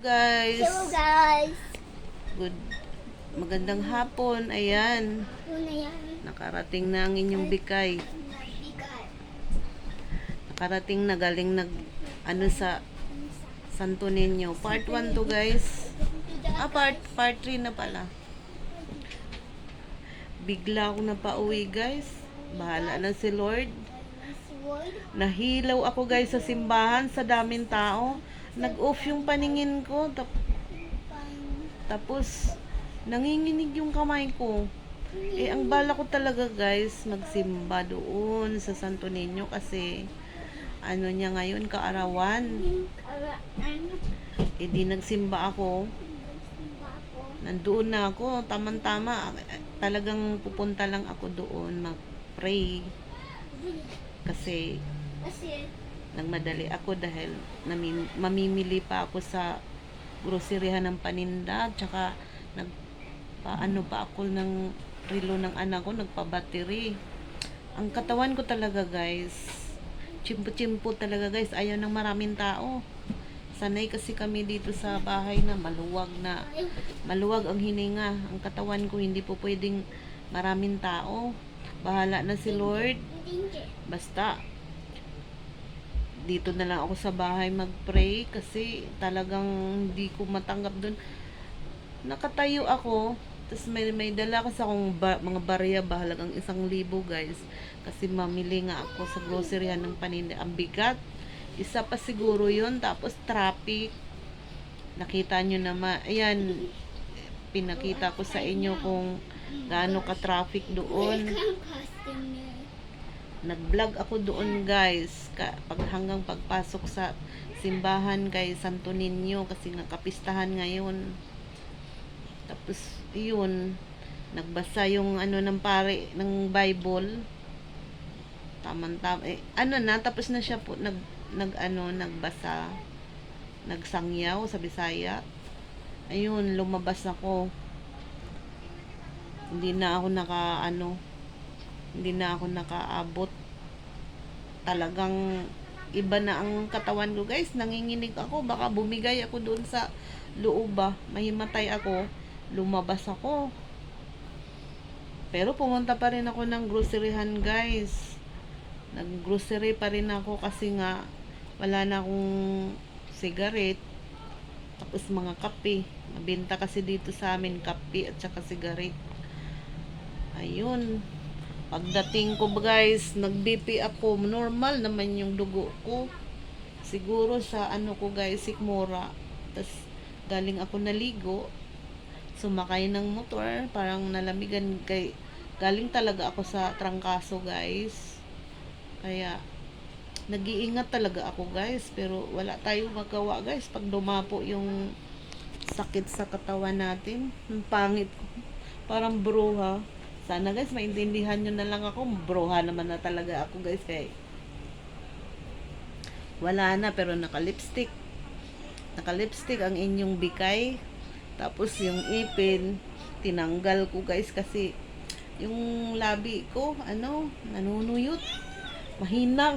Guys, Hello guys! good magandang hapon. Ayan, Una yan. nakarating na ang inyong bikay. Bigat. Nakarating na galing sa Santo Niño. Part 1 to guys. Part 3 na pala. Bigla ako na pauwi guys. Bahala na si Lord. Nahilaw ako guys sa simbahan sa daming tao. Nag-off yung paningin ko. Tapos, nanginginig yung kamay ko. Ang bala ko talaga guys, magsimba doon sa Santo Niño kasi ano niya ngayon, kaarawan. Di nagsimba ako. Nandoon na ako, tamang-tama. Talagang pupunta lang ako doon, mag-pray. Kasi nagmadali ako dahil mamimili pa ako sa groceryhan ng paninda, tsaka nagpaano pa ako ng relo ng anak ko, nagpa-battery. Ang katawan ko talaga guys, chimpo-chimpo talaga guys, ayaw ng maraming tao. Sanay kasi kami dito sa bahay na maluwag ang hininga. Ang katawan ko hindi po pwedeng maraming tao. Bahala na si Lord. Basta dito na lang ako sa bahay mag-pray kasi talagang hindi ko matanggap doon. Nakatayo ako, tapos may dala ko sa akong mga barya halagang 1,000 guys. Kasi mamili nga ako sa groceryhan ng paninda. Ang bigat. Isa pa siguro yun. Tapos traffic. Nakita nyo naman. Ayan, pinakita ko sa inyo kung gaano ka-traffic doon. Nag-vlog ako doon guys, hanggang pagpasok sa simbahan kay Santo Niño kasi nakapistahan ngayon. Tapos yun, nagbasa yung ng pare ng Bible. Tama-tama. Tapos na siya po nagbasa, nagsangyaw sa Bisaya. Ayun, lumabas ako. Hindi na ako nakaabot. Talagang iba na ang katawan ko guys, nanginginig ako, baka bumigay ako doon sa loob mahimatay ako, lumabas ako. Pero pumunta pa rin ako ng groceryhan guys, nag-grocery pa rin ako kasi nga wala na akong cigarette, tapos mga kape, mabenta kasi dito sa amin kape at saka cigarette. Ayun, pagdating ko guys, nag-BP ako, normal naman yung dugo ko. Siguro sa ko guys, sikmura. Tapos galing ako naligo, sumakay ng motor, parang nalamigan galing talaga ako sa trangkaso guys. Kaya nag-iingat talaga ako guys, pero wala tayong magawa guys pag dumapo yung sakit sa katawan natin. Ang pangit ko, parang bruha. Sana guys, maintindihan nyo na lang ako. Bruha naman na talaga ako guys. Kaya wala na, pero naka-lipstick. Naka-lipstick ang inyong bikay. Tapos yung ipin, tinanggal ko guys kasi yung labi ko, nanunuyot. Mahina